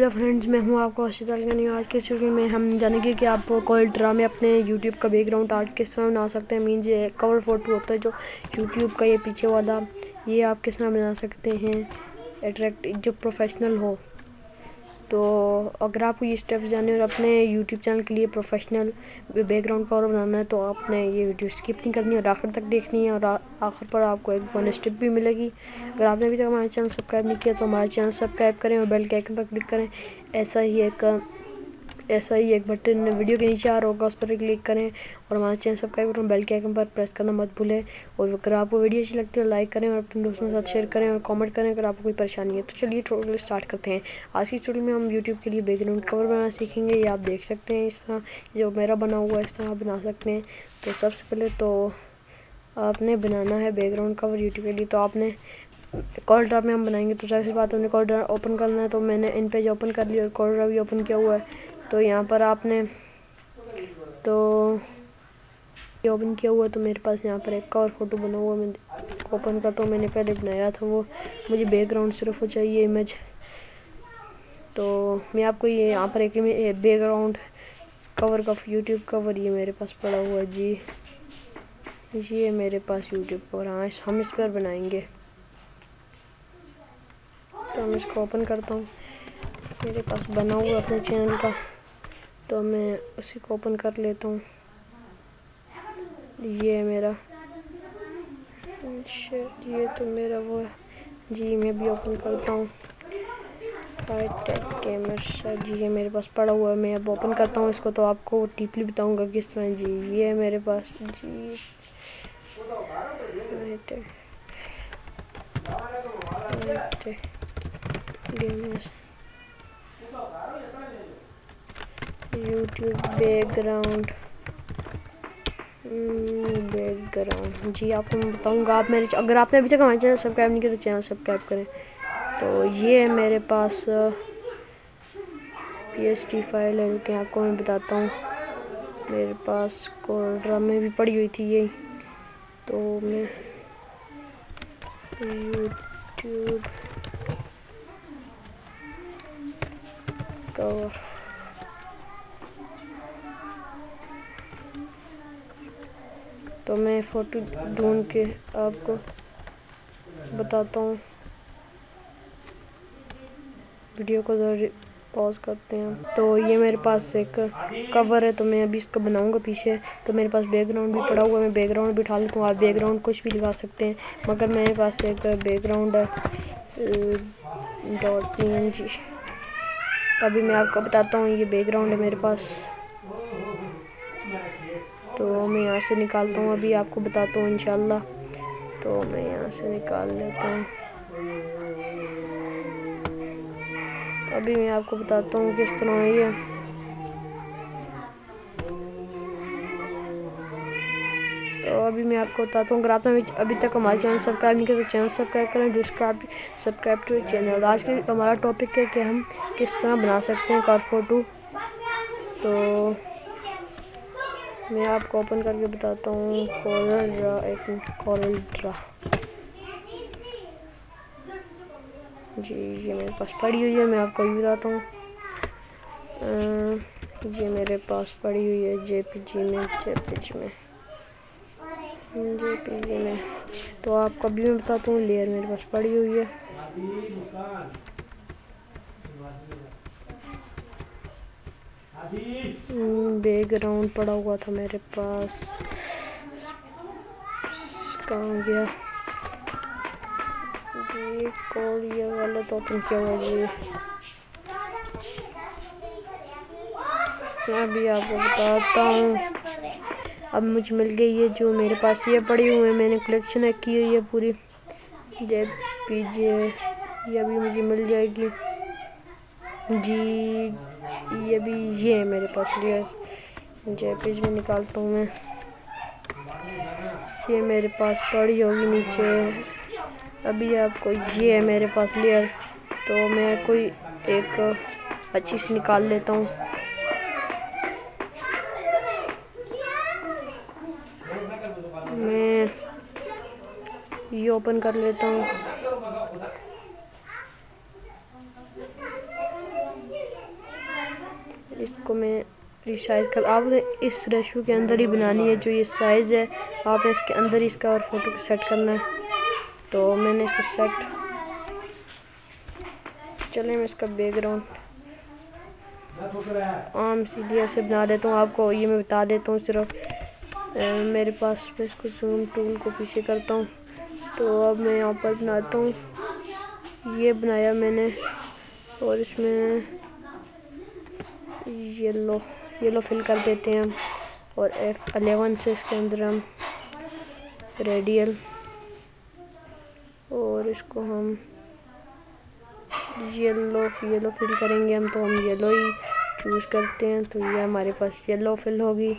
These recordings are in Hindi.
हेलो फ्रेंड्स, मैं हूं आपका हॉस्पिटल। आज के वीडियो में हम जानेंगे कि आप कोल्ड्रा में अपने यूट्यूब का बैकग्राउंड आर्ट किस तरह बना सकते हैं। मीन्स ये कवर फोटो होता है जो यूट्यूब का, ये पीछे वाला, ये आप किस तरह बना सकते हैं अट्रैक्ट जो प्रोफेशनल हो। तो अगर आपको ये स्टेप्स जाने और अपने यूट्यूब चैनल के लिए प्रोफेशनल बैकग्राउंड कवर बनाना है तो आपने ये वीडियो स्किप नहीं करनी और आखिर तक देखनी है। और आखिर पर आपको एक बोनस टिप भी मिलेगी। अगर आपने अभी तक हमारा चैनल सब्सक्राइब नहीं किया तो हमारा चैनल सब्सक्राइब करें और बेल के आइकन पर क्लिक करें। ऐसा ही एक बटन वीडियो के नीचे आ रहा होगा, उस पर क्लिक करें और हमारा चैनल सब्सक्राइब करें। बेल के आइकन पर प्रेस करना मत भूलें। और अगर आपको वीडियो अच्छी लगती है लाइक करें और अपने दोस्तों के साथ शेयर करें और कमेंट करें अगर आपको कोई परेशानी है। तो चलिए ट्यूटोरियल स्टार्ट करते हैं। आज की ट्यूटोरियल में हम यूट्यूब के लिए बैकग्राउंड कवर बनाना सीखेंगे। ये आप देख सकते हैं, इस तरह जो मेरा बना हुआ है इस तरह आप बना सकते हैं। तो सबसे पहले तो आपने बनाना है बैकग्राउंड कवर यूट्यूब के लिए। तो आपने कोल्ड्रा में हम बनाएंगे तो जाहिर सी बात हमने कोल्ड्रा ओपन करना है। तो मैंने इन पेज ओपन कर लिया और कोल्ड्रा भी ओपन किया हुआ है। तो यहाँ पर आपने तो ये ओपन किया हुआ है तो मेरे पास यहाँ पर एक कवर फोटो बना हुआ है। मैं ओपन करता हूँ, मैंने पहले बनाया था वो। मुझे बैकग्राउंड सिर्फ वो चाहिए इमेज। तो मैं आपको ये यहाँ पर एक बैकग्राउंड कवर का यूट्यूब कवर ये मेरे पास पड़ा हुआ है जी। ये मेरे पास यूट्यूब कवर, हाँ हम इस पर बनाएंगे। तो मैं इसको ओपन करता हूँ, मेरे पास बना हुआ है अपने चैनल का, तो मैं उसी को ओपन कर लेता हूँ। ये मेरा ये तो मेरा वो है जी। मैं भी ओपन करता हूँ कैमरा जी। ये मेरे पास पड़ा हुआ है, मैं अब ओपन करता हूँ इसको। तो आपको डीपली बताऊँगा किस तरह जी। ये मेरे पास जी यूट्यूब बैकग्राउंड जी। आपको मैं बताऊंगा, आप मेरे अगर आपने अभी तक हमारे चैनल सब्सक्राइब नहीं किया तो चैनल सब्सक्राइब करें। तो ये है मेरे पास PSD फाइल है कि आपको मैं बताता हूँ। मेरे पास कोल्ड्रा में भी पड़ी हुई थी ये। तो मैं यूट्यूब कवर तो मैं फ़ोटो ढूंढ के आपको बताता हूँ। वीडियो को ज़रा पॉज करते हैं। तो ये मेरे पास एक कवर है, तो मैं अभी इसको बनाऊंगा पीछे। तो मेरे पास बैकग्राउंड भी पड़ा हुआ है, मैं बैकग्राउंड भी उठा लेता हूँ। आप बैकग्राउंड कुछ भी लगा सकते हैं, मगर मेरे पास एक बैकग्राउंड .png। अभी मैं आपको बताता हूँ, ये बैकग्राउंड है मेरे पास। तो मैं यहाँ से निकालता हूँ, अभी आपको बताता हूँ इंशाल्लाह। तो मैं यहाँ से निकाल लेता हूँ। अभी मैं आपको बताता हूँ किस तरह है ये। तो अभी मैं आपको बताता हूँ, अगर आपने अभी तक हमारे चैनल सब्सक्राइब नहीं किया तो चैनल सब्सक्राइब करें। जो सब्सक्राइब टू चैनल। आज के हमारा टॉपिक है कि हम किस तरह बना सकते हैं कवर फोटो। तो मैं आपको ओपन करके बताता हूँ कोल्ड्रा जी। ये मेरे पास पड़ी हुई है, मैं आपको भी बताता हूँ। ये मेरे पास पड़ी हुई है जेपीजी में। तो आपको अभी मैं बताता हूँ, लेयर मेरे पास पड़ी हुई है। बैकग्राउंड पड़ा हुआ था मेरे पास, कहाँ गया जी। कोड ये वाला तो ओपन किया हुआ जी। मैं अभी आपको बताता हूँ। अब मुझे मिल गई है जो मेरे पास ये पड़ी हुई है, मैंने कलेक्शन की हुई है पूरी जेपीजी। ये भी मुझे मिल जाएगी जी। ये भी ये है मेरे पास लेयर जेपीजी में निकालता हूँ मैं। ये मेरे पास पड़ी होगी नीचे। अभी आपको ये है मेरे पास लेयर, तो मैं कोई एक अच्छी सी निकाल लेता हूँ। मैं ये ओपन कर लेता हूँ। रिसाइज कर, आपने इस रेशो के अंदर ही बनानी है। जो ये साइज़ है आपने इसके अंदर ही इसका और फोटो को सेट करना है। तो मैंने इसको सेट, चलिए मैं इसका बैकग्राउंड आम सीधी ऐसे बना देता हूँ। आपको ये मैं बता देता हूँ सिर्फ मेरे पास, मैं इसको जूम टूल को पीछे करता हूँ। तो अब मैं यहाँ पर बनाता हूँ, ये बनाया मैंने, और इसमें येलो फिल कर देते हैं हम। और F11 से इसके अंदर हम रेडियल, और इसको हम येलो फिल करेंगे हम। तो हम येलो ही चूज़ करते हैं। तो ये हमारे पास येलो फिल होगी।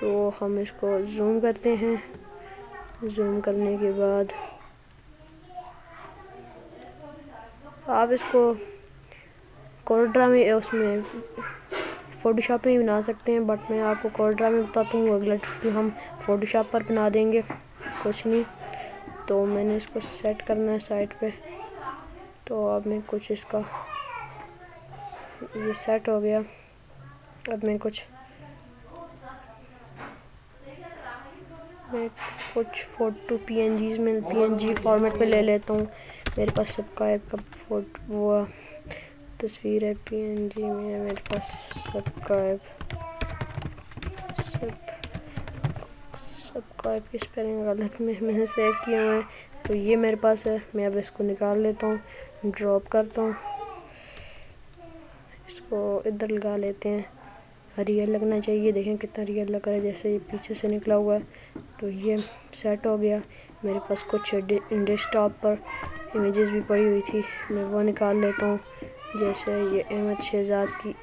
तो हम इसको जूम करते हैं। जूम करने के बाद आप इसको कोर्ड्रा में, उसमें फोटोशॉप में ही बना सकते हैं, बट मैं आपको कोर्ड्रा में बताता हूँ। अगला ट्यूटोरियल हम फोटोशॉप पर बना देंगे, कुछ नहीं। तो मैंने इसको सेट करना है साइड पे। तो अब मैं कुछ इसका, ये सेट हो गया। अब मैं कुछ फोटो PNGs में PNG फॉर्मेट में ले लेता हूँ। मेरे पास सबका ऐप का फोटो वो तस्वीर है PNG में। मेरे पास सबका ऐप की स्पेलिंग गलत में मैंने सेव किया हुआ है। तो ये मेरे पास है। मैं अब इसको निकाल लेता हूँ, ड्रॉप करता हूँ, इसको इधर लगा लेते हैं। रियल लगना चाहिए, देखें कितना रियल लग रहा है, जैसे ये पीछे से निकला हुआ है। तो ये सेट हो गया। मेरे पास कुछ डेस्कटॉप पर इमेजेस भी पड़ी हुई थी, मैं वो निकाल लेता हूँ। जैसे ये अहमद शहजाद की,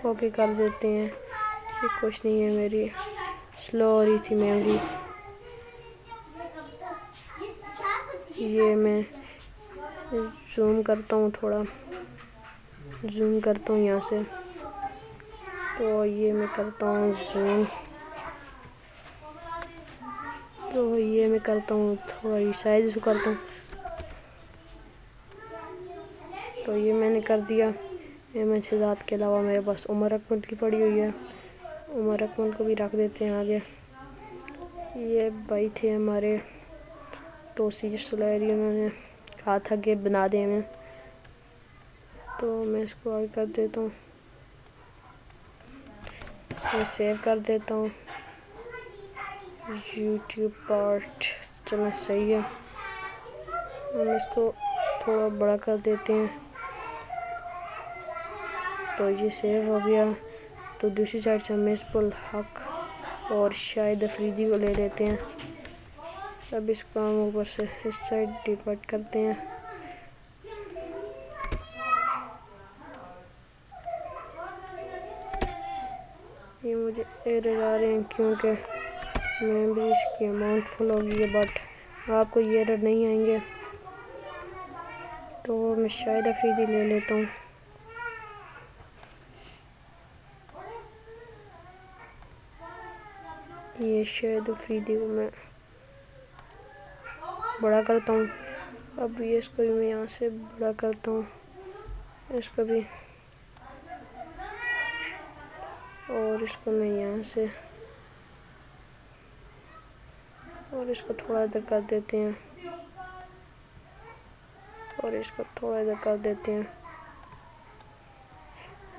ओके कर देते हैं। ये कुछ नहीं है, मेरी स्लो हो रही थी मेमोरी। ये मैं जूम करता हूँ, थोड़ा जूम करता हूँ यहाँ से। तो ये मैं करता हूँ जूम, तो ये मैं करता हूँ थोड़ा साइज करता हूँ। तो ये मैंने कर दिया। अहमद शहजाद के अलावा मेरे पास उमर अकमल की पड़ी हुई है, उमर अकमल को भी रख देते हैं आगे। ये भाई थे हमारे तोसी सुलैरी, उन्होंने कहा था कि बना दें हमें। तो मैं इसको आगे कर देता हूँ, इसको सेव कर देता हूँ। YouTube पार्ट, चलो सही है। हम इसको थोड़ा बड़ा कर देते हैं। तो ये सेव हो गया। तो दूसरी साइड से हम मिसबुल हक और शाहिद अफरीदी को ले लेते हैं। अब इसको हम ऊपर से इस साइड डिवाइड करते हैं। ये मुझे एरर आ रहे हैं क्योंकि मेमोरी इसकी अमाउंट फुल हो गई है, बट आपको ये एरर नहीं आएंगे। तो मैं शाहिद अफरीदी ले लेता हूँ। ये शाहिद अफरीदी को मैं बड़ा करता हूँ। अब ये इसको भी मैं यहाँ से बड़ा करता हूँ, इसको भी, और इसको मैं यहाँ से, और इसको थोड़ा इधर कर देते हैं, और इसको थोड़ा इधर कर देते हैं।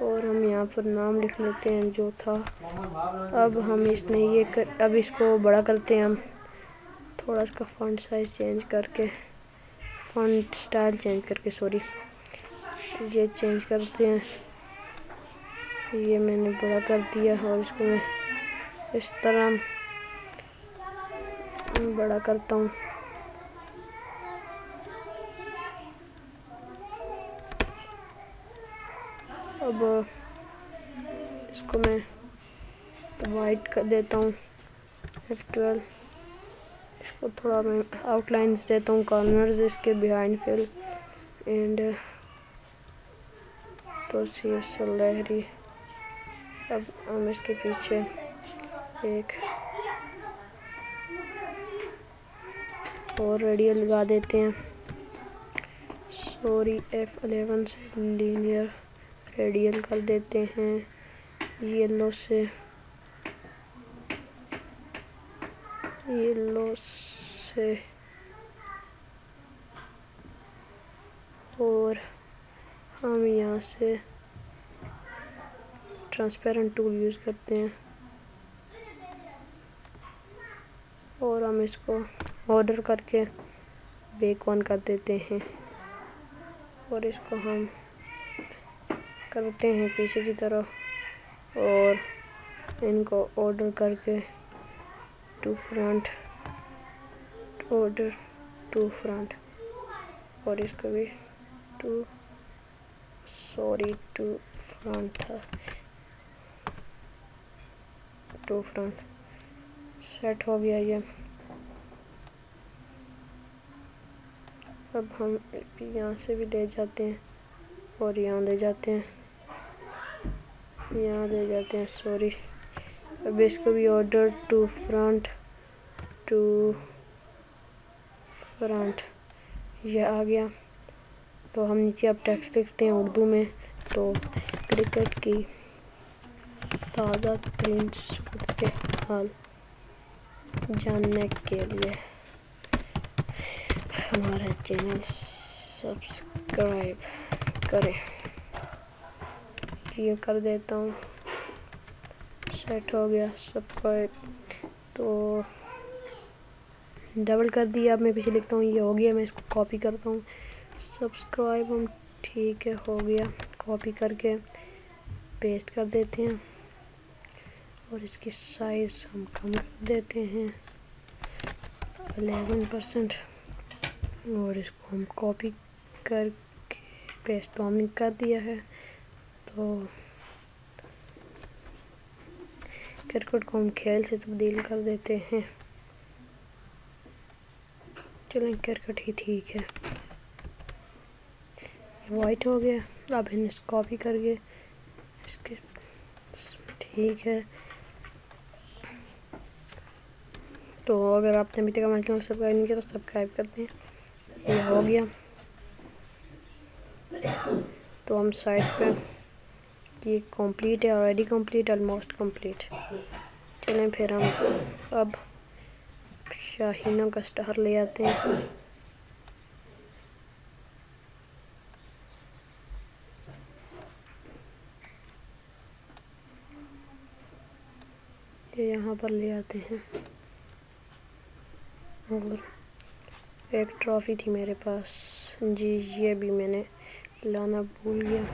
और हम यहाँ पर नाम लिख लेते हैं जो था। अब हम इसने अब इसको बड़ा करते हैं हम, थोड़ा इसका फॉन्ट साइज चेंज करके, फॉन्ट स्टाइल चेंज करके, सॉरी, ये चेंज करते हैं। ये मैंने बड़ा कर दिया और इसको मैं इस तरह बड़ा करता हूँ। अब इसको मैं वाइट कर देता हूँ, F12। इसको थोड़ा मैं आउटलाइंस देता हूँ, कॉर्नर्स इसके बिहाइंड फिल एंड तो लहरी। अब हम इसके पीछे एक और रेडियल लगा देते हैं। सॉरी, F11 से लीनियर रेडियल कर देते हैं येलो से, और हम यहाँ से ट्रांसपेरेंट टूल यूज़ करते हैं और हम इसको ऑर्डर करके बैक ऑन कर देते हैं और इसको हम करते हैं पीछे की तरफ और इनको ऑर्डर करके two front, order two front और इसको भी टू फ्रंट था, टू फ्रंट सेट हो गया ये। अब हम यहाँ से भी ले जाते हैं और यहाँ ले जाते हैं, यहाँ ले जाते हैं, सॉरी। अब इसको भी ऑर्डर टू फ्रंट ये आ गया। तो हम नीचे अब टेक्स्ट लिखते हैं उर्दू में, तो क्रिकेट की ताज़ा तरीन सूरत हाल जानने के लिए हमारा चैनल सब्सक्राइब करें। ये कर देता हूँ, सेट हो गया सब्सक्राइब। तो डबल कर दिया। अब मैं पीछे लिखता हूँ, ये हो गया। मैं इसको कॉपी करता हूँ, सब्सक्राइब हम, ठीक है, हो गया। कॉपी करके पेस्ट कर देते हैं और इसकी साइज़ हम कम कर देते हैं 11% और इसको हम कॉपी करके पेस्ट तो हमने कर दिया है। तो क्रिकेट को हम खेल से तब्दील कर देते हैं। चलें, क्रिकेट ही ठीक है। वाइट हो गया। अब हम इसको कॉपी करके इसके, ठीक है। तो अगर आपने अभी तक हमारे चैनल सब्सक्राइब नहीं किया तो सब्सक्राइब करते हैं। ये हो गया। तो हम साइड पे, ये कंप्लीट है, ऑलरेडी कंप्लीट, ऑलमोस्ट कंप्लीट। चलें फिर हम अब शाहीनों का स्टार ले आते हैं। ये यहाँ पर ले आते हैं और एक ट्रॉफी थी मेरे पास जी, ये भी मैंने लाना भूल गया,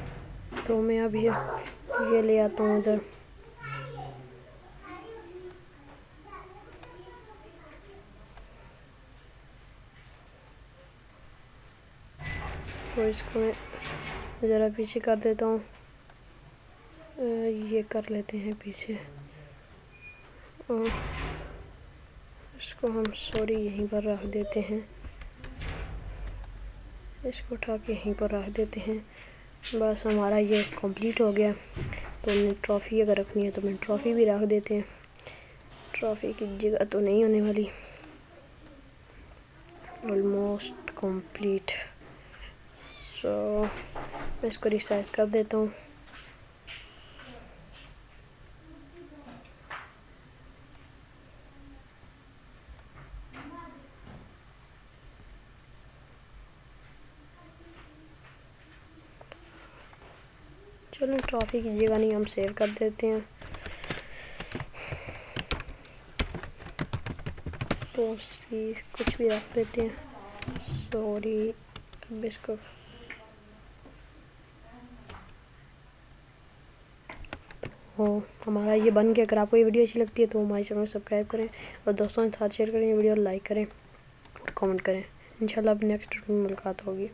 तो मैं अब ये ले आता हूँ उधर। तो इसको मैं ज़रा पीछे कर देता हूँ, ये कर लेते हैं पीछे और इसको हम सॉरी यहीं पर रख देते हैं, इसको उठा के यहीं पर रख देते हैं। बस हमारा ये कंप्लीट हो गया। तो हमने ट्रॉफ़ी अगर रखनी है तो मैं ट्रॉफ़ी भी रख देते हैं, ट्रॉफ़ी की जगह तो नहीं होने वाली। Almost complete. सो मैं इसको रिसाइज कर देता हूँ। चलो, ट्रॉफी की जगह नहीं, हम सेव कर देते हैं। तो सी कुछ भी रख देते हैं, सॉरी। अब इसको हमारा ये बन गया। अगर आपको ये वीडियो अच्छी लगती है तो हमारे चैनल को सब्सक्राइब करें और दोस्तों के साथ शेयर करें, वीडियो लाइक करें और कमेंट करें। इंशाल्लाह अब नेक्स्ट वीडियो में मुलाकात होगी।